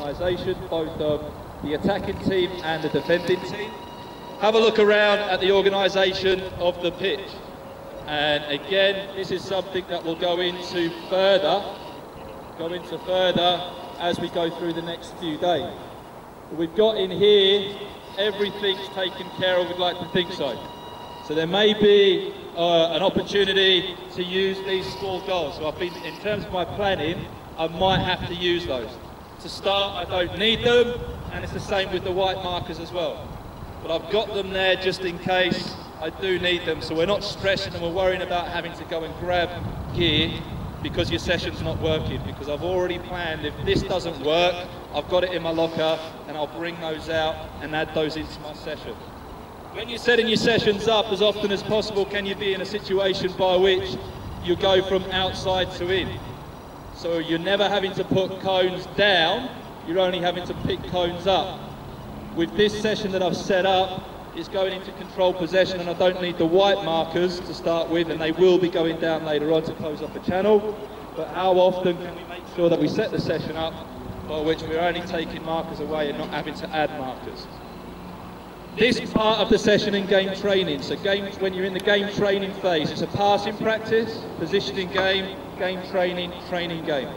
organisation, both of the attacking team and the defending team. Have a look around at the organisation of the pitch. And again, this is something that will go into further as we go through the next few days. We've got in here, everything's taken care of, we'd like to think so. So there may be an opportunity to use these small goals. So in terms of my planning, I might have to use those. To start, I don't need them, and it's the same with the white markers as well. But I've got them there just in case I do need them, so we're not stressing and we're worrying about having to go and grab gear because your session's not working, because I've already planned if this doesn't work, I've got it in my locker and I'll bring those out and add those into my session. When you're setting your sessions up, as often as possible, can you be in a situation by which you go from outside to in? So you're never having to put cones down, you're only having to pick cones up. With this session that I've set up, it's going into controlled possession, and I don't need the white markers to start with, and they will be going down later on to close off a channel. But how often can we make sure that we set the session up by which we're only taking markers away and not having to add markers? This part of the session in game training, so when you're in the game training phase, it's a passing practice, positioning game, game training, training game.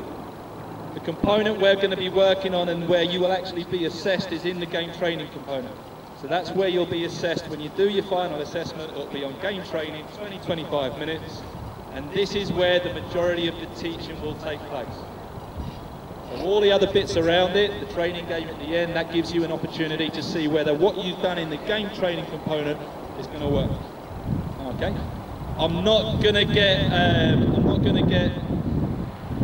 The component we're going to be working on and where you will actually be assessed is in the game training component. So that's where you'll be assessed when you do your final assessment. It'll be on game training, 20-25 minutes, and this is where the majority of the teaching will take place. So all the other bits around it, the training game at the end, that gives you an opportunity to see whether what you've done in the game training component is going to work. Okay, I'm not going to get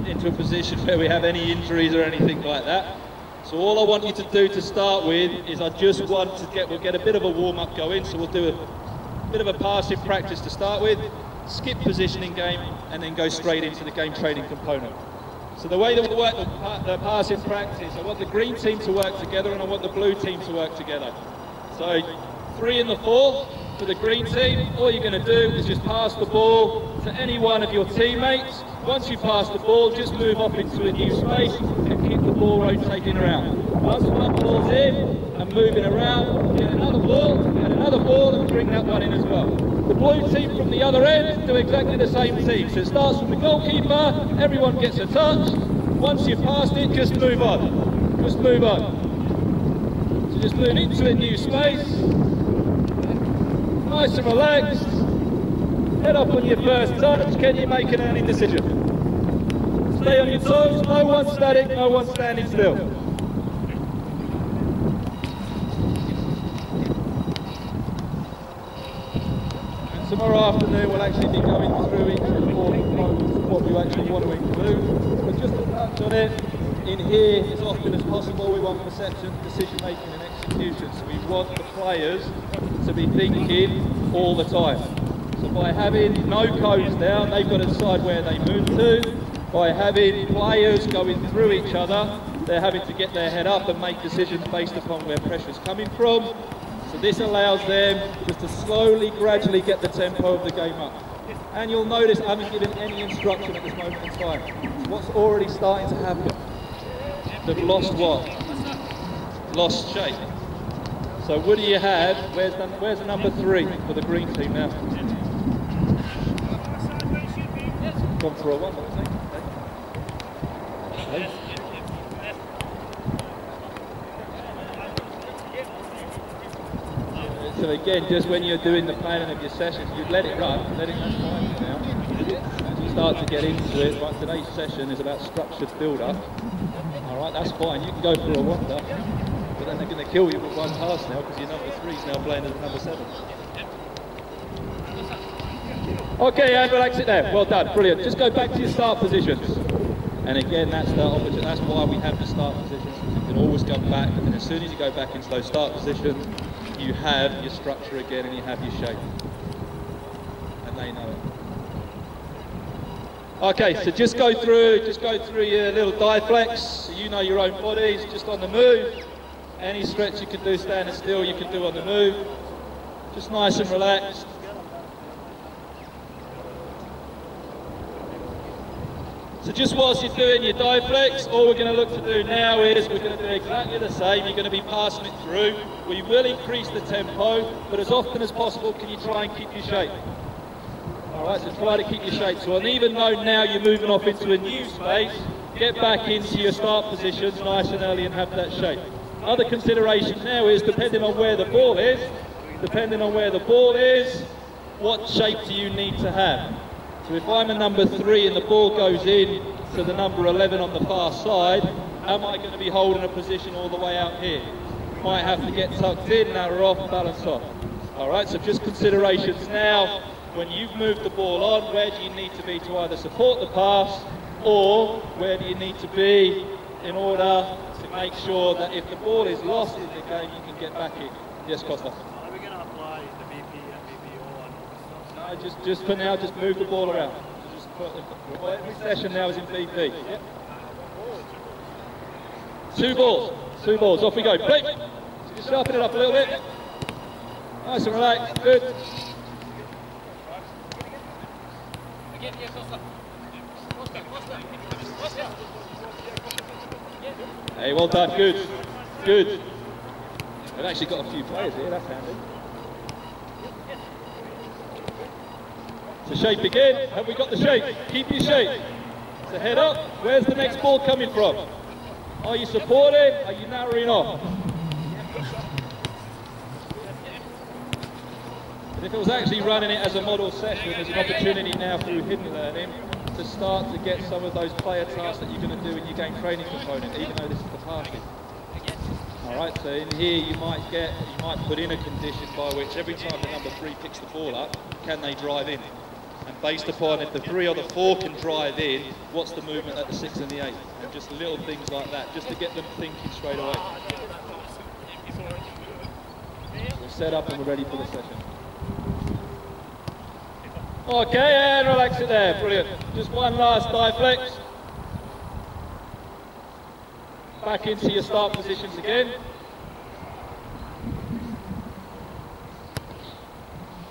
into a position where we have any injuries or anything like that. So all I want you to do to start with is I just want to we'll get a bit of a warm-up going, so we'll do a bit of a passing practice to start with, skip positioning game, and then go straight into the game training component. So the way that we'll work the passing practice, I want the green team to work together and I want the blue team to work together. So 3 and 4 for the green team, all you're going to do is just pass the ball to any one of your teammates. Once you pass the ball, just move off into a new space and keep the ball rotating around. Once one ball's in and moving around, get another ball and bring that one in as well. The blue team from the other end do exactly the same thing. So it starts from the goalkeeper, everyone gets a touch. Once you've passed it, just move on. Just move on. So just move into a new space. Nice and relaxed. Head up on your first touch. Can you make an early decision? Stay on your toes. No one static, no one standing still. And tomorrow afternoon we'll actually be going through each of the 4 components of what we actually want to include. But just to touch on it, in here, as often as possible, we want perception, decision making and execution. So we want the players to be thinking all the time. So by having no cones down, they've got to decide where they move to. By having players going through each other, they're having to get their head up and make decisions based upon where pressure's coming from. So this allows them just to slowly, gradually get the tempo of the game up. And you'll notice I haven't given any instruction at this moment in time. So what's already starting to happen? They've lost what? Lost shape. So what do you have? Where's the number 3 for the green team now? Gone for a 1, I think. Okay. So again, just when you're doing the planning of your sessions, you let it run, let it run now. As you start to get into it, right, today's session is about structured build-up. All right, that's fine. You can go for a wonder, but then they're going to kill you with 1 pass now because your number 3 is now playing as number 7. Okay, and relax it there. Well done, brilliant. Just go back to your start positions. And again, that's why we have the start positions. You can always come back, and as soon as you go back into those start positions, you have your structure again and you have your shape. And they know it. Okay, so just go through your little Dyflex, so you know your own bodies, just on the move. Any stretch you can do standing still, you can do on the move. Just nice and relaxed. So just whilst you're doing your dive flex, all we're going to look to do now is we're going to do exactly the same. You're going to be passing it through. We will increase the tempo, but as often as possible, can you try and keep your shape? All right, so try to keep your shape. So even though now you're moving off into a new space, get back into your start positions nice and early and have that shape. Other consideration now is depending on where the ball is, what shape do you need to have? So if I'm a number 3 and the ball goes in to the number 11 on the far side, am I going to be holding a position all the way out here? Might have to get tucked in, narrow off, balance off. All right, so just considerations now. When you've moved the ball on, where do you need to be to either support the pass, or where do you need to be in order to make sure that if the ball is lost in the game, you can get back in? Yes, Costa. Are we going to apply the VP and VPO on? No, just for now, just move the ball around. Just put every session now is in VP. Yep. 2 balls, off we go. Play. So just sharpen it up a little bit. Nice and relaxed, good. Hey, well done, good. We've actually got a few players here, that's handy. So shape again, have we got the shape? Keep your shape. So head up, where's the next ball coming from? Are you supporting? Are you narrowing off? And if it was actually running it as a model session, there's an opportunity now through hidden learning to start to get some of those player tasks that you're going to do in your game training component, even though this is the passing. All right, so in here you might put in a condition by which every time the number 3 picks the ball up, can they drive in? And based upon if the 3 or the 4 can drive in, what's the movement at the 6 and the 8? And just little things like that, just to get them thinking straight away. We're set up and we're ready for the session. Okay, and relax it there, brilliant. Just one last dive flex. Back into your start positions again.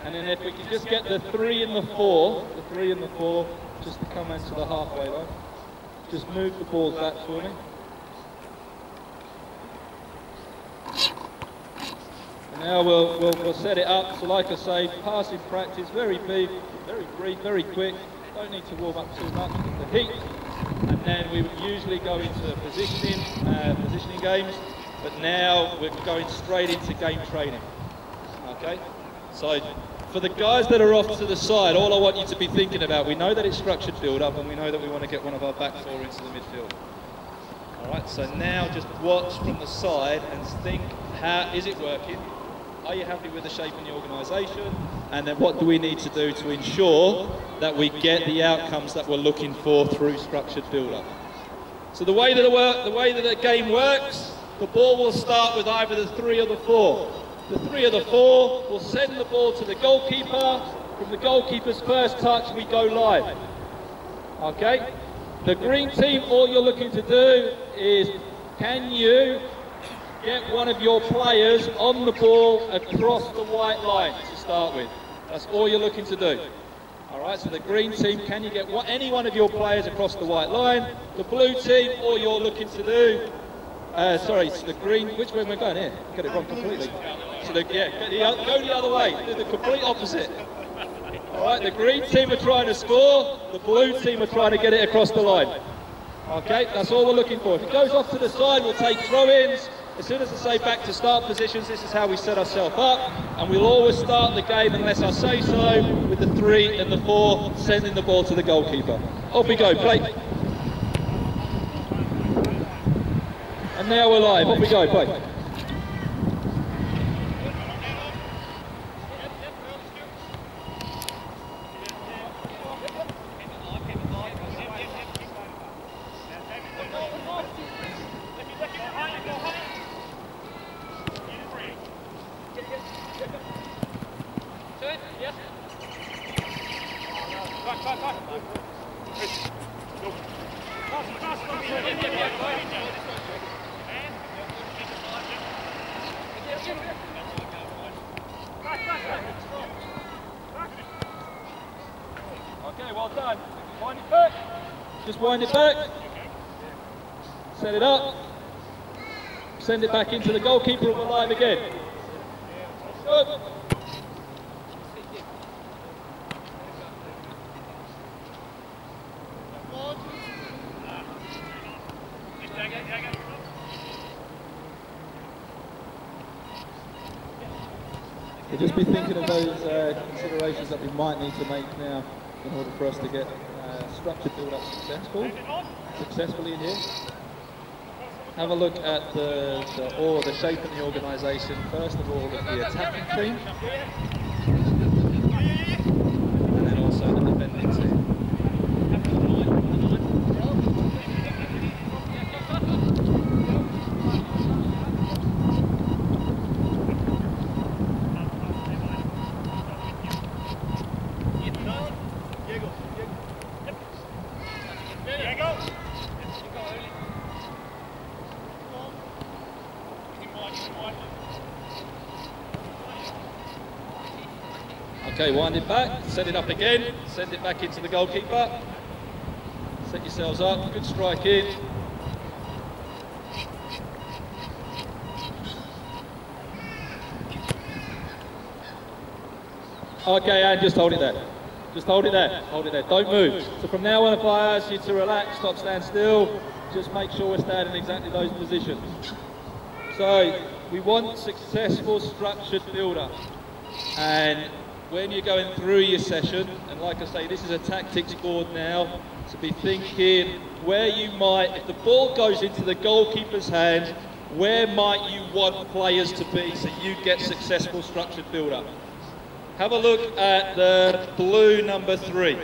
And then if we can just get the 3 and the 4, just to come into the halfway line. Just move the balls back for me. And now we'll set it up. So like I say, passing practice, very big, very brief, very quick. Don't need to warm up too much with the heat. And then we would usually go into positioning games, but now we're going straight into game training. Okay? So for the guys that are off to the side, all I want you to be thinking about, we know that it's structured build-up and we know that we want to get one of our back 4 into the midfield. All right, so now just watch from the side and think, how is it working? Are you happy with the shape and the organisation? And then what do we need to do to ensure that we get the outcomes that we're looking for through structured build-up? So the way that the game works, the ball will start with either the 3 or the 4. The 3 or the 4 will send the ball to the goalkeeper. From the goalkeeper's first touch, we go live. Okay? The green team, all you're looking to do is, can you get one of your players on the ball across the white line to start with? That's all you're looking to do. All right, so the green team, can you get any one of your players across the white line? The blue team, all you're looking to do, sorry, so the green, which way am I going here? Got it wrong completely. So go the other way, do the complete opposite. All right, the green team are trying to score, the blue team are trying to get it across the line. Okay, that's all we're looking for. If it goes off to the side, we'll take throw-ins. As soon as I say back to start positions, this is how we set ourselves up, and we'll always start the game, unless I say so, with the 3 and the 4, sending the ball to the goalkeeper. Off we go, play. And now we're live, off we go, play. Okay, well done. Find it back. Just wind it back. Set it up. Send it back into the goalkeeper and we're live again. Good. We'll just be thinking of those considerations that we might need to make now in order for us to get structured build up successfully in here. Have a look at the shape of the organisation, first of all of the attacking team, and then also the defending team. Okay, wind it back, set it up again, send it back into the goalkeeper. Set yourselves up, good strike in. Okay, and just hold it there. Just hold it there, hold it there, don't move. So from now on, if I ask you to relax, stop, stand still, just make sure we're standing in exactly those positions. So, we want successful structured build-up. And when you're going through your session, and like I say, this is a tactics board now, so be thinking where you might, if the ball goes into the goalkeeper's hand, where might you want players to be so you get successful structured build-up. Have a look at the blue number 3.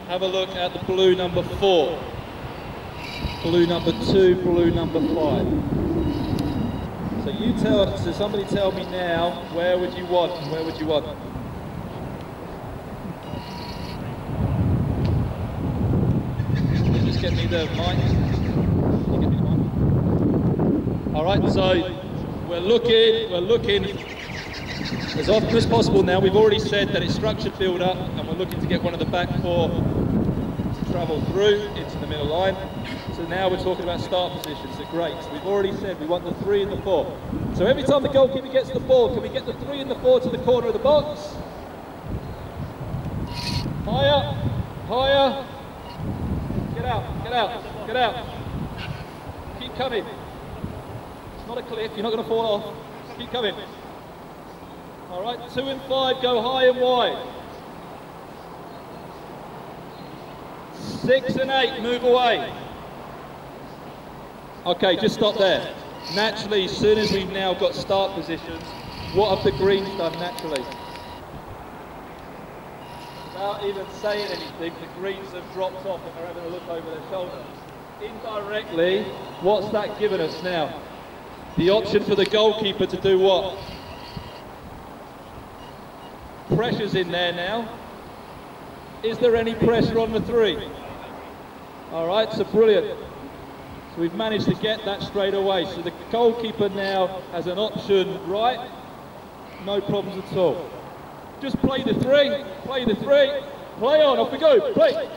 Have a look at the blue number 4. Blue number 2, blue number 5. So somebody tell me now, where would you want? Where would you want? Can you just get me the mic? Can you get me the mic? All right, so we're looking as often as possible now. We've already said that it's structured build up and we're looking to get one of the back 4 to travel through into the middle line. So now we're talking about start positions, so great. So we've already said we want the 3 and the 4. So every time the goalkeeper gets the ball, can we get the 3 and the 4 to the corner of the box? Higher, higher. Get out, get out, get out. Keep coming. It's not a cliff, you're not going to fall off. Keep coming. All right, 2 and 5, go high and wide. 6 and 8, move away. Okay, just stop there. Naturally, as soon as we've now got start positions, what have the greens done naturally? Without even saying anything, the greens have dropped off and they're having a look over their shoulder. Indirectly, what's that given us now? The option for the goalkeeper to do what? Pressure's in there now. Is there any pressure on the 3? All right, so brilliant. So we've managed to get that straight away. So the goalkeeper now has an option right, no problems at all. Just play the 3, play the 3, play on, off we go, play.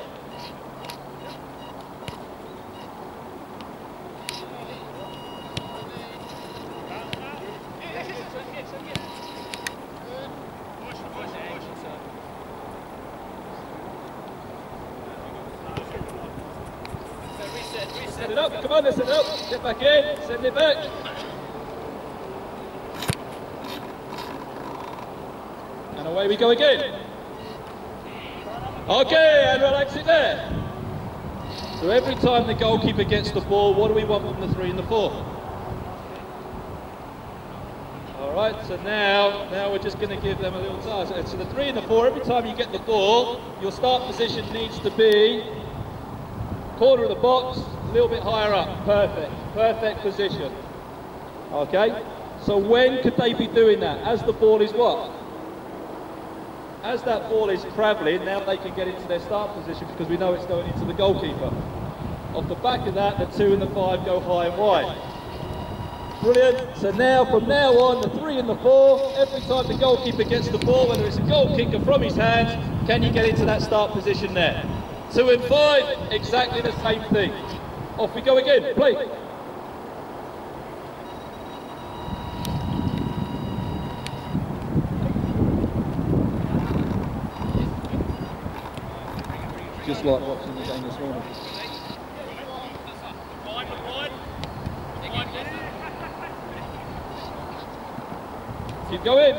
Set it up, come on, let's set it up, get back in, send it back. And away we go again. Okay, and relax it there. So every time the goalkeeper gets the ball, what do we want from the 3 and the 4? All right, so now we're just going to give them a little task. So the 3 and the 4, every time you get the ball, your start position needs to be corner of the box, a little bit higher up. Perfect, perfect position. Okay, so when could they be doing that? As the ball is what? As that ball is travelling, now they can get into their start position because we know it's going into the goalkeeper. Off the back of that, the 2 and the 5 go high and wide. Brilliant. So now, from now on, the 3 and the 4, every time the goalkeeper gets the ball, whether it's a goal kicker from his hands Can you get into that start position there? 2 and 5, exactly the same thing. Off we go again, play. Just like watching the game this morning. Keep going.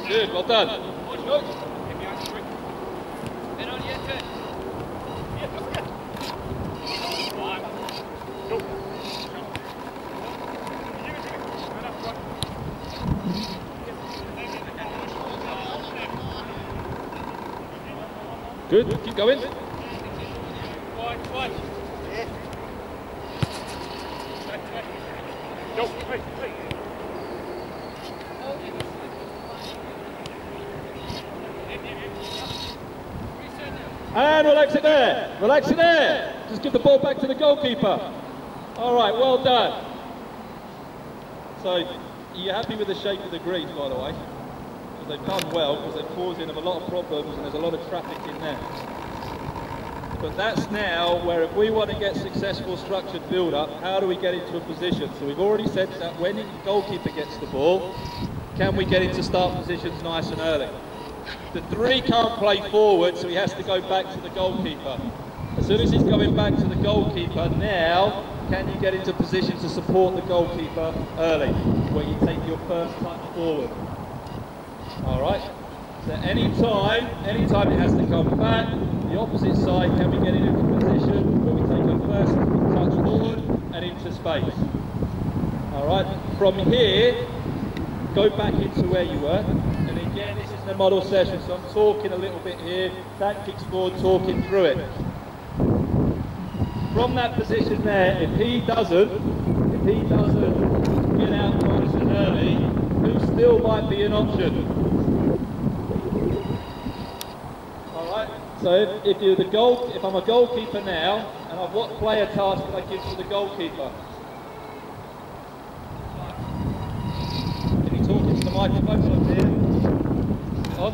Good, well done. Good, keep going. And relax it there, relax it there. Just give the ball back to the goalkeeper. All right, well done. So, are you happy with the shape of the greens, by the way? Because they've done well, because they're causing them a lot of problems and there's a lot of traffic in there. But that's now where if we want to get successful structured build-up, how do we get into a position? So we've already said that when the goalkeeper gets the ball, can we get into start positions nice and early? The 3 can't play forward, so he has to go back to the goalkeeper. As soon as he's going back to the goalkeeper, now can you get into position to support the goalkeeper early, where you take your first touch forward? All right. So anytime it has to come back, the opposite side, can we get into a position where we take our first touch forward and into space? All right. From here, go back into where you were. And again, this is the model session, so I'm talking a little bit here, tactics board, talking through it. From that position there, if he doesn't get out nice and early, who still might be an option? All right. So if I'm a goalkeeper now, and what player task can I give to the goalkeeper? Can you talk into the microphone up here? On.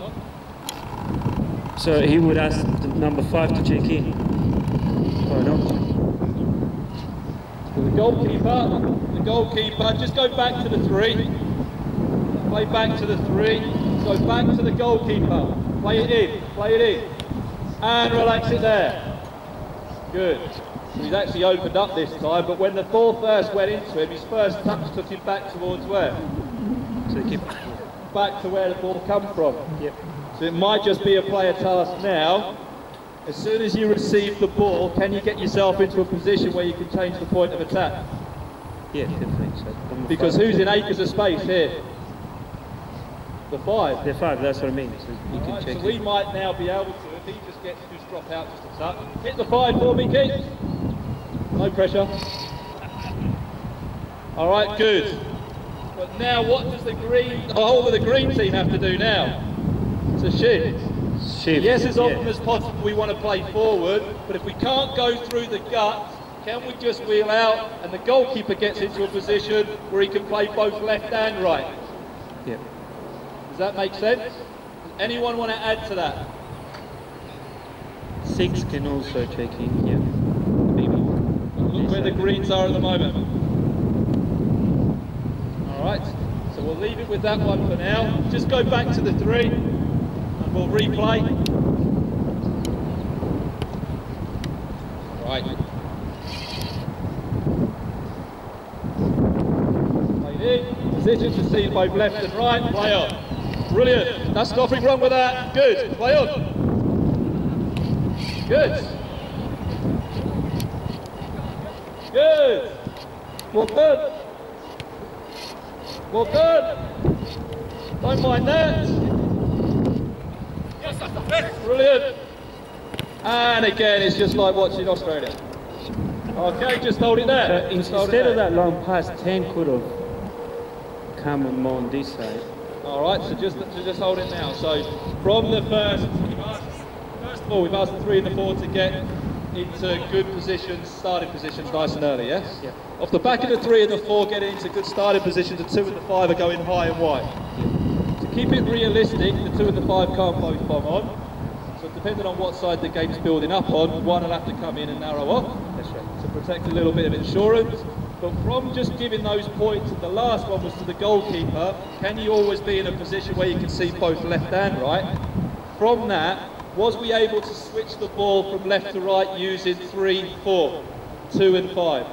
So he would ask the number 5 to check in. Or not? So the goalkeeper, just go back to the 3. Play back to the 3. Go back to the goalkeeper. Play it in. And relax it there. Good. So he's actually opened up this time, but when the ball first went into him, his first touch took him back towards where? So keep back to where the ball come from. Yep. So it might just be a player task now. As soon as you receive the ball, can you get yourself into a position where you can change the point of attack? Yeah, definitely. So because who's in acres of space here? The 5. The 5, that's what I mean. So you can check. So we might now be able to, if he just gets to just drop out just a touch. Hit the 5 for me, Keith. No pressure. All right, good. But now what does the whole of the green team have to do now? It's a shift. Yes, as often as possible we want to play forward, but if we can't go through the gut, can we just wheel out and the goalkeeper gets into a position where he can play both left and right? Yeah. Does that make sense? Does anyone want to add to that? 6 can also check in, yeah. Look where the greens are at the moment. Alright, so we'll leave it with that one for now. Just go back to the 3 and we'll replay. Right. Played in, position to see both left and right, play on. Brilliant, that's nothing wrong with that. Good, play on. Good. Good. Well done. Well done. Don't mind that. Brilliant. And again, it's just like watching Australia. Okay, just hold it there. Instead of that long pass, 10 could have come more on this side. All right, so just hold it now. So from the first of all, we've asked the 3 and the 4 to get into good positions, starting positions nice and early, yes? Yeah. Off the back of the 3 and the 4 getting into good starting positions, the 2 and the 5 are going high and wide. To keep it realistic, the 2 and the 5 can't both bomb on. So depending on what side the game's building up on, one will have to come in and narrow off. That's right. To protect a little bit of insurance. But from just giving those points, and the last one was to the goalkeeper, can you always be in a position where you can see both left and right? From that, was we able to switch the ball from left to right using 3, 4, 2 and 5?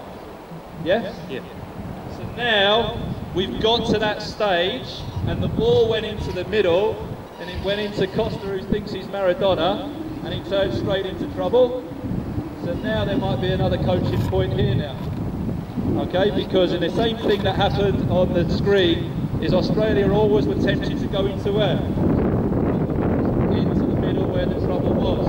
Yeah? Yeah. So now we've got to that stage and the ball went into the middle and it went into Costa, who thinks he's Maradona, and he turned straight into trouble. So now there might be another coaching point here now. Okay, because in the same thing that happened on the screen is Australia always were tempted to go into where? Into the middle where the trouble was.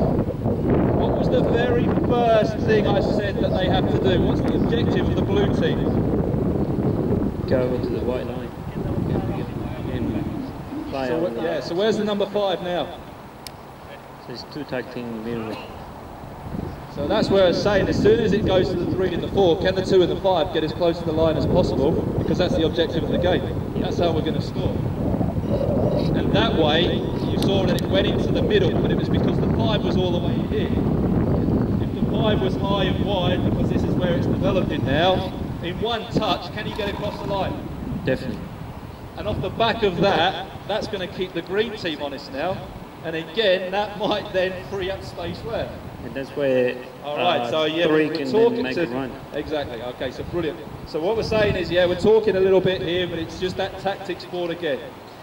What was the very first thing I said that they have to do? What's the objective of the blue team? Go to the white line. And play So, on yeah, so where's the number 5 now? So it's 2 tucked in the middle. So that's where I was saying, as soon as it goes to the 3 and the 4, can the 2 and the 5 get as close to the line as possible? Because that's the objective of the game. That's how we're going to score. And that way, you saw that it went into the middle, but it was because the 5 was all the way here. If the 5 was high and wide, because this is where it's developing now, in one touch, can you get across the line? Definitely. And off the back of that, that's going to keep the green team honest now. And again, that might then free up space where? And that's where All right, so yeah, 3 we're can talking then make a run. Exactly. Okay, so brilliant. So what we're saying is, yeah, we're talking a little bit here, but it's just that tactics board again.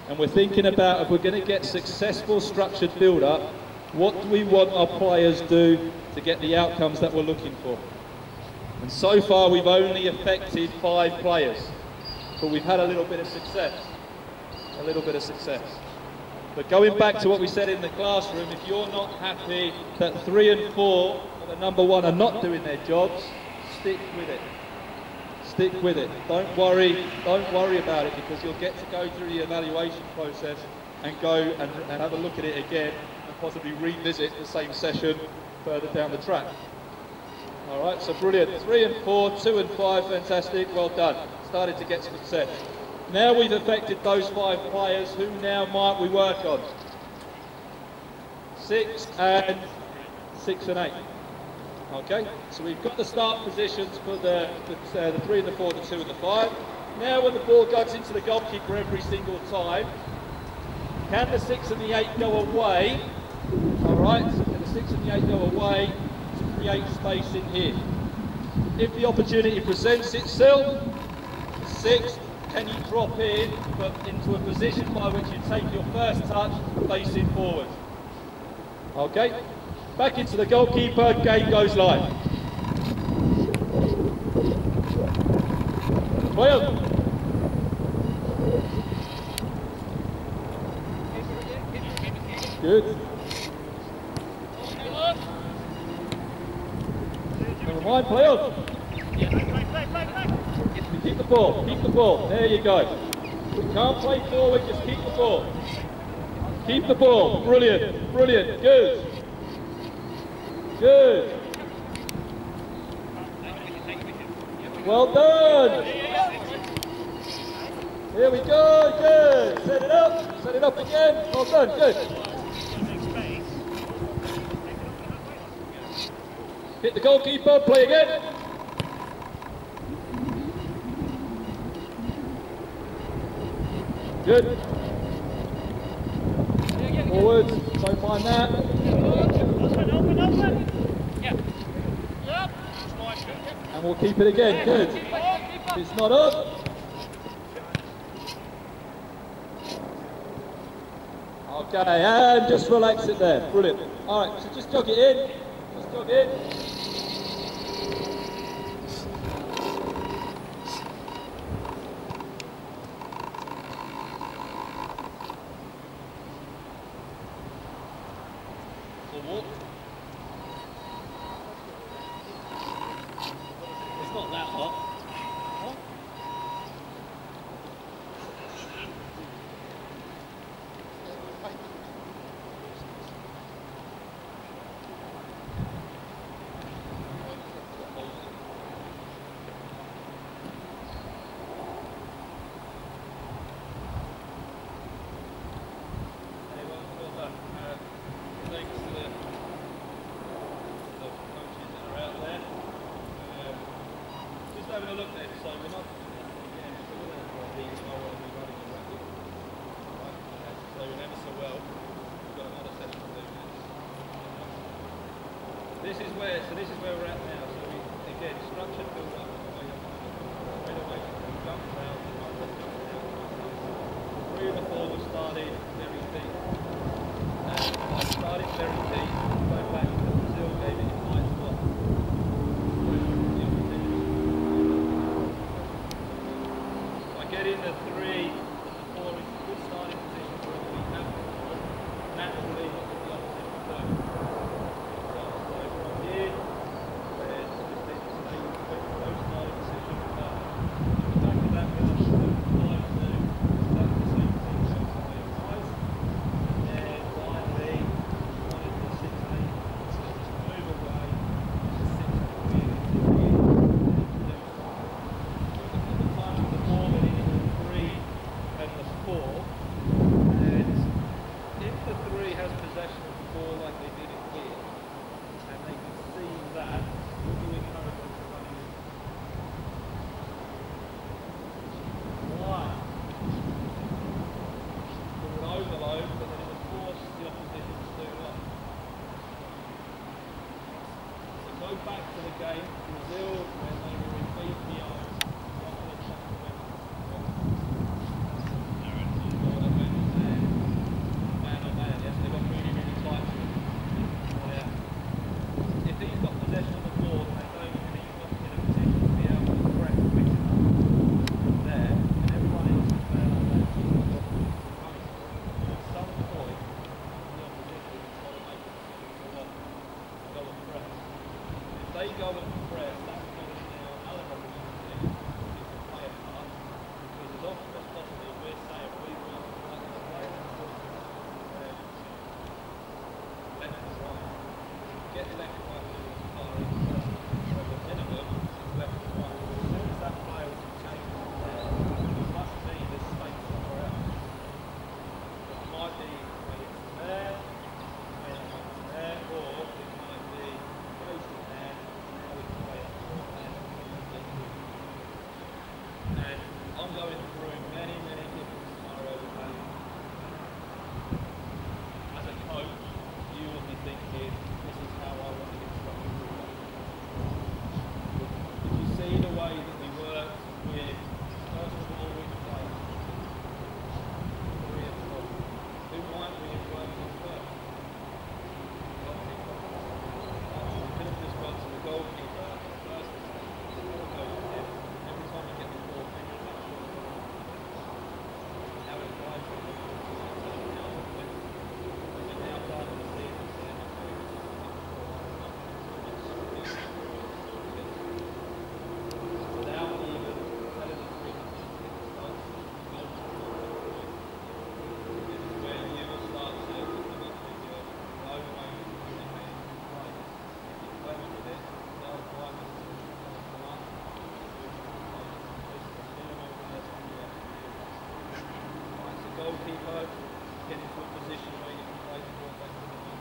And we're thinking about if we're going to get successful structured build-up, what do we want our players do to get the outcomes that we're looking for? And so far, we've only affected 5 players, but we've had a little bit of success. A little bit of success. But going back to what we said in the classroom, if you're not happy that 3 and 4 or the number 1 are not doing their jobs, stick with it. Stick with it. Don't worry about it, because you'll get to go through the evaluation process and go and have a look at it again and possibly revisit the same session further down the track. All right, so brilliant. 3 and 4, 2 and 5, fantastic, well done. Started to get success. Now we've affected those 5 players, who now might we work on? 6 and 8. Okay, so we've got the start positions for the 3 and the 4, the 2 and the 5. Now when the ball goes into the goalkeeper every single time, can the 6 and the 8 go away? All right, can the 6 and the 8 go away to create space in here? If the opportunity presents itself, 6, can you drop in, but into a position by which you take your first touch facing forward? Okay, back into the goalkeeper, game goes live. 12. Good. Never mind, play on. Keep the ball, keep the ball. There you go. You can't play forward, just keep the ball. Keep the ball. Brilliant, brilliant, good. Good. Well done. Here we go, good. Set it up again. Well done, good. Hit the goalkeeper, play again. Good. Forwards, don't mind that. And we'll keep it again, good. It's not up. Okay, and just relax it there, brilliant. All right, so just jog it in, just jog it in. It's not that hot. thanks to the coaches that are out there. Just having a look then, so we're not, again, if we're going to these, I want to be running around here. Right, so we're ever so well, we've got another set of movements. This is where we're at now, so we, again, structured build up, straight away, jump down, three of the four were started very deep. And started very deep, go back to Brazil, gave it a nice block. I get in the three, the four is a good starting position for us. We have naturally what the opposite to do. So from here, there's just a low starting position. But the back of that, we're going to 5-2, that's the same thing, so it's nice. And then finally, wanted the 6-8, so just move away, just 6 really. At the time of the ball, we're in the 3 and the 4, and if the 3 has possession of the ball like they did it here, and they can see that, what do we encourage them to run in? Why? It would overload, but then it would force the opposition to do what? So go back to the game, Brazil, when they were in V&P. Man on man, yes, they got really, really tight to him. Yeah. If he's got possession of the ball, they know that he's not in a position to be able to press quick enough there, and everyone else is man on man. At some point, the opposition has got to make a decision to go and press. If they go and press, that's going to be another opportunity to play a part, because as often as possible, we're saying we want to play left and right. Get left and right as far in first. So the minimum is left and right. As soon as that player is changed from there, it must be the space somewhere else. It might be when it's there, when it's there, or it might be close to there, now we can play up to there. And I'm going through many, many different scenarios of that. As a coach, you will be thinking, this is how I want to get structured. If you see the way that we work with, first of all, with players, 3 and 4, who might we have worked with first? Goalkeeper. We could have just gone to the goalkeeper first, the ball goes to him. Every time you get the ball, make it much shorter. Now it's right to the goalkeeper, get into a position where you can play the ball back to the net.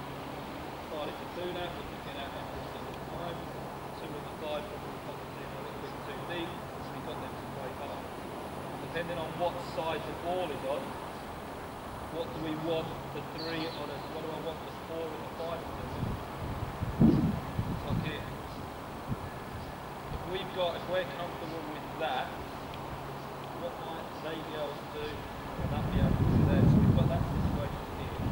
Started to do that, but you get out every single time. 2 of the 5 probably got the team a little bit too deep, so we got them to play hard. Depending on what side the ball is on, what do we want the 3 on us, what do I want the 4 and the 5 to do? Like here. If we're comfortable with that, what might they be able to do? And that be able to do there. So we've got that situation here.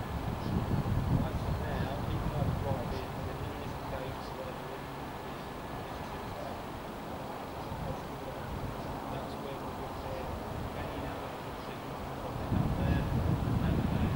Right, so now he can either drive in and then he disengage to whatever it is. That's where we would say any now out there and back.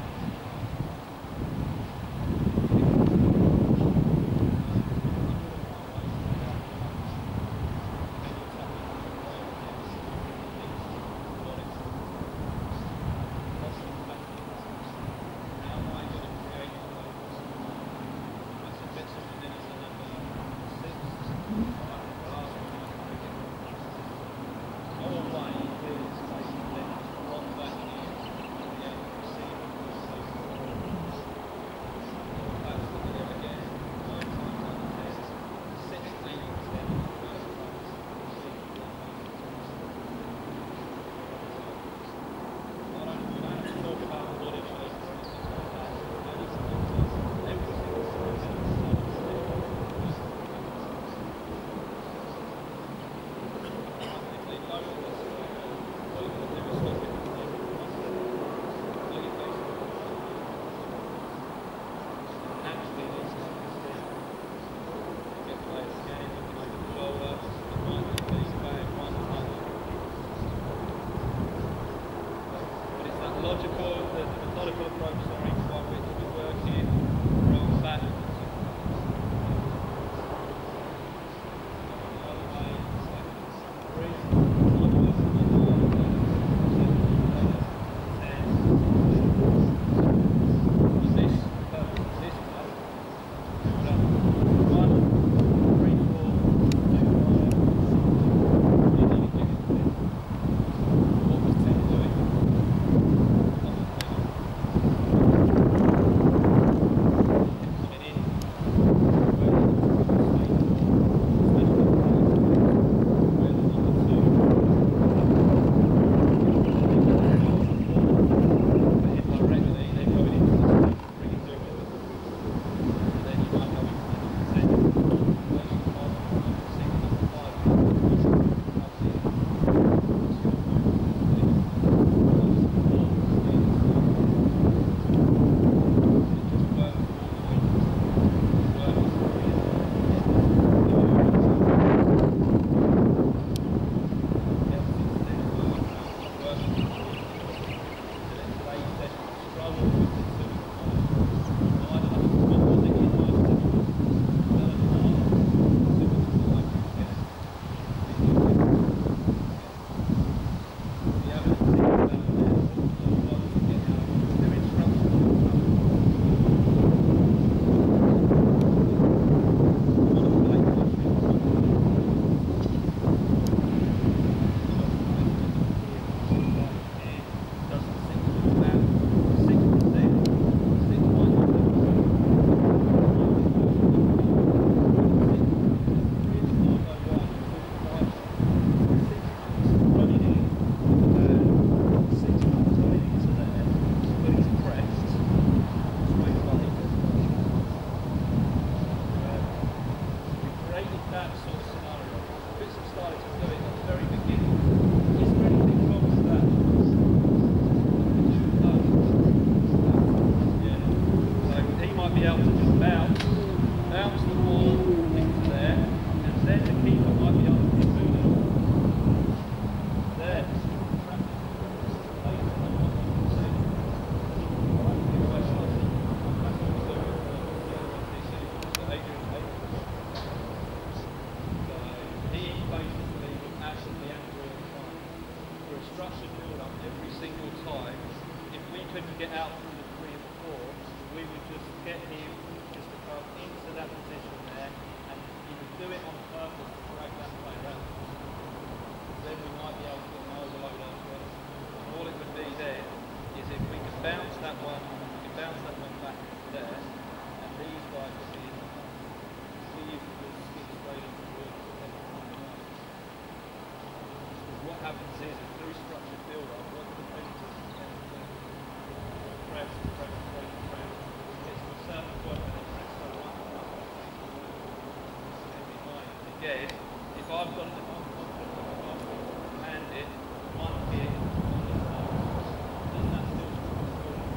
might be able to just bounce the ball into there, and then the keeper might be able to move it there. Structured build up every single time. If we couldn't get out through the 3 and 4, we would just get him just to come into that position there, and he would do it on purpose to drag that player out. Then we might be able to get an overload elsewhere. All it would be then is if we could bounce that one back there, and these guys would be in the front. We used to just skip straight into the woods. What happens is, through structured build up, what the defenders tend to do, press, gets to a certain point when they press so much, again, if I've got an hand it, one hit, on this side, does that still structured build up?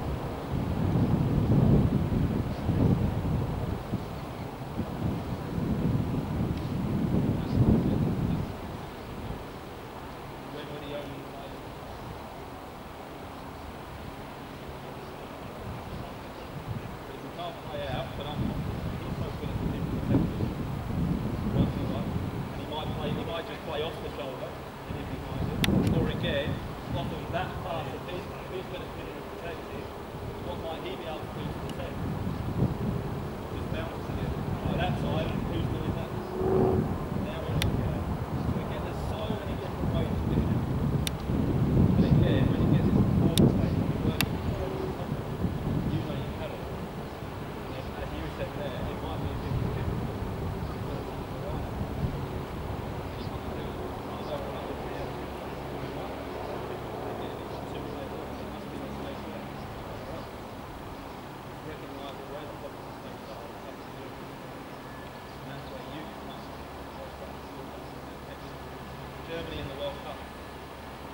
Germany in the World Cup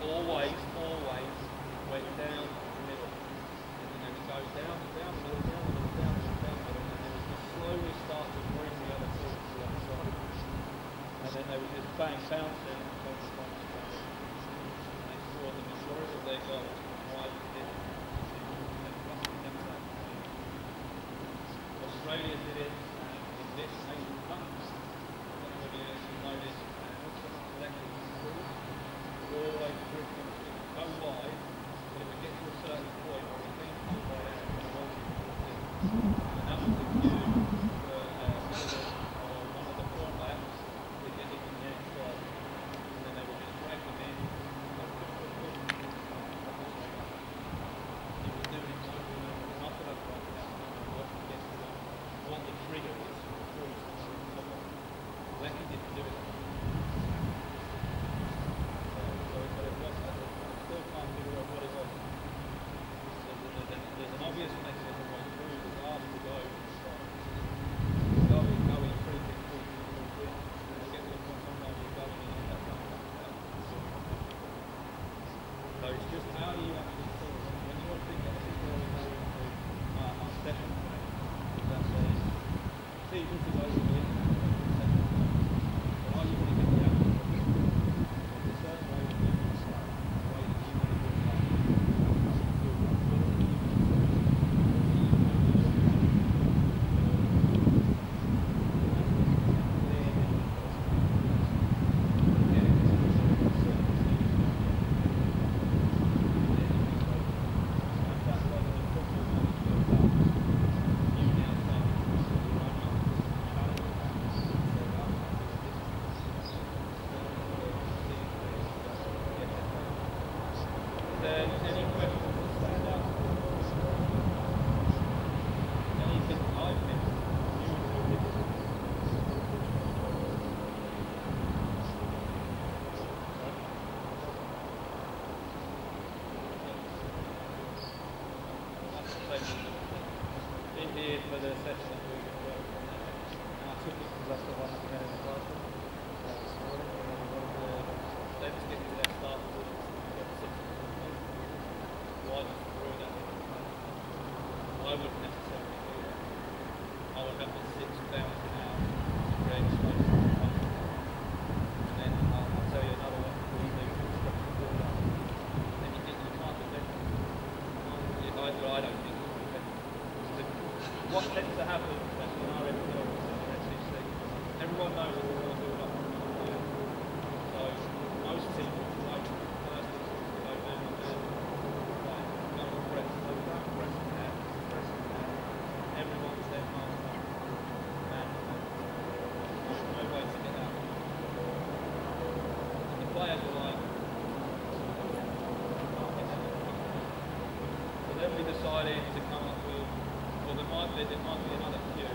always went down the middle. And then it goes down the middle, and then they would just slowly start to bring the other team to the other side. And then they would just bang, bounce in and come to front. And they scored the majority of their goals right in. Australia did it in this Asian Cup. Everybody actually noticed always drifting, go wide, but if it gets to a certain point where we think come right out, and that was the cue for one of the front backs to get it in the end side, and then they would just drag them in, he was doing it over and over, and after that point, what the trigger is before he started to top off. When he didn't do it, there's an obvious mechanism where through is asked to go going free kick, and get to the point sometimes you're going and you end up running back. So it's just how do you actually see it? When you're thinking this is where we go into our second point, that says, see this is over here, but are you going to get the outcome? There's a certain way to do this, the way that you want to do it. For the session that we were working on there. And I took it because that's the one that we had in the classroom this morning. And then we wanted them to get into their start with why just through that. I wouldn't necessarily do that. what tends to happen, especially in our MPL, everyone knows that we're going to build up. So most teams like first go do press. So we don't press there, everyone's their master. And there's no way to get out. And the players are like, so then we decided to come up with, well there might be another cue.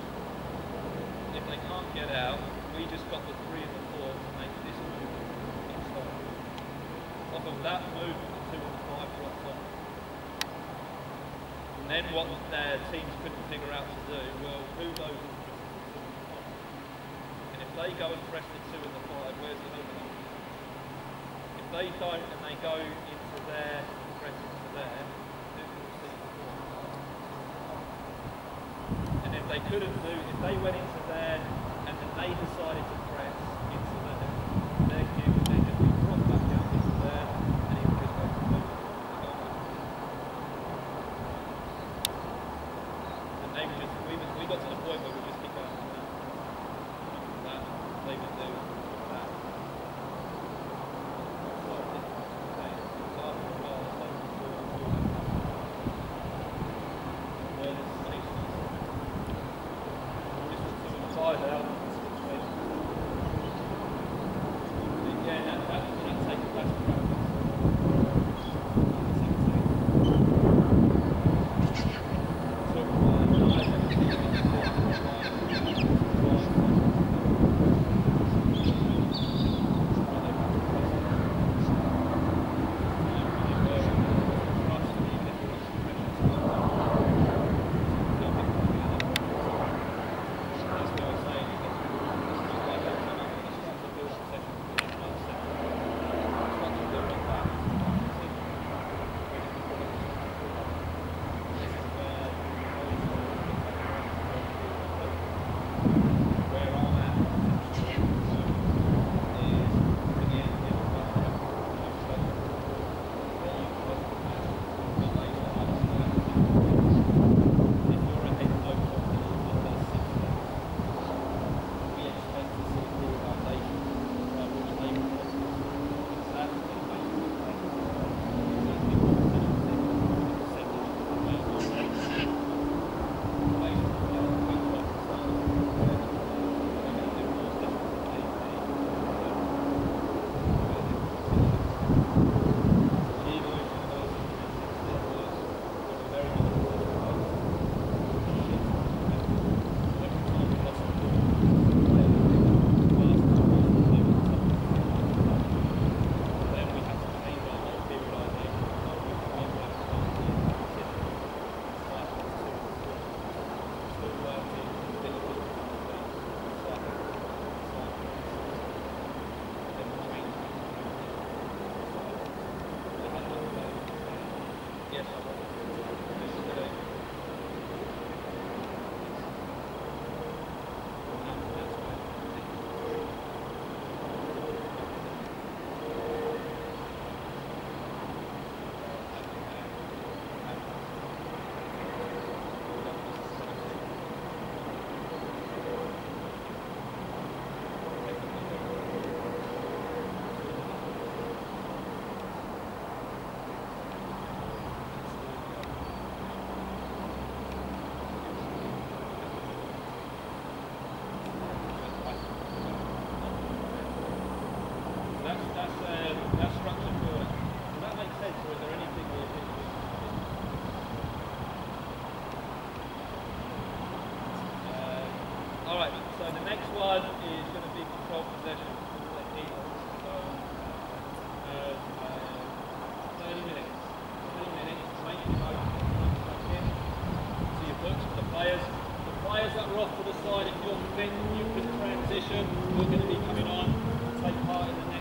If they can't get out, we just got the 3 and the 4 to make this move inside. Off of that move, the 2 and the 5 dropped off. And then what their teams couldn't figure out to do, well, who goes and presses the 2 and the 5? And if they go and press the 2 and the 5, where's the opening? If they don't and they go into there and press into there, who can see the 4? And if they couldn't do, if they went into there and then they decided to press into there, their cue would then just be dropped back out into there and he would just go to move and go back. And they would just, we got to the point where we just keep going like that. They would do that. That's structured build up. Does that make sense, or is there anything you're thinking? Alright, so the next one is going to be control possession. So 30 minutes. 30 minutes, make your motion. So you put the players that are off to the side, if you're fit, you can transition. We're going to be coming on, take part in the next.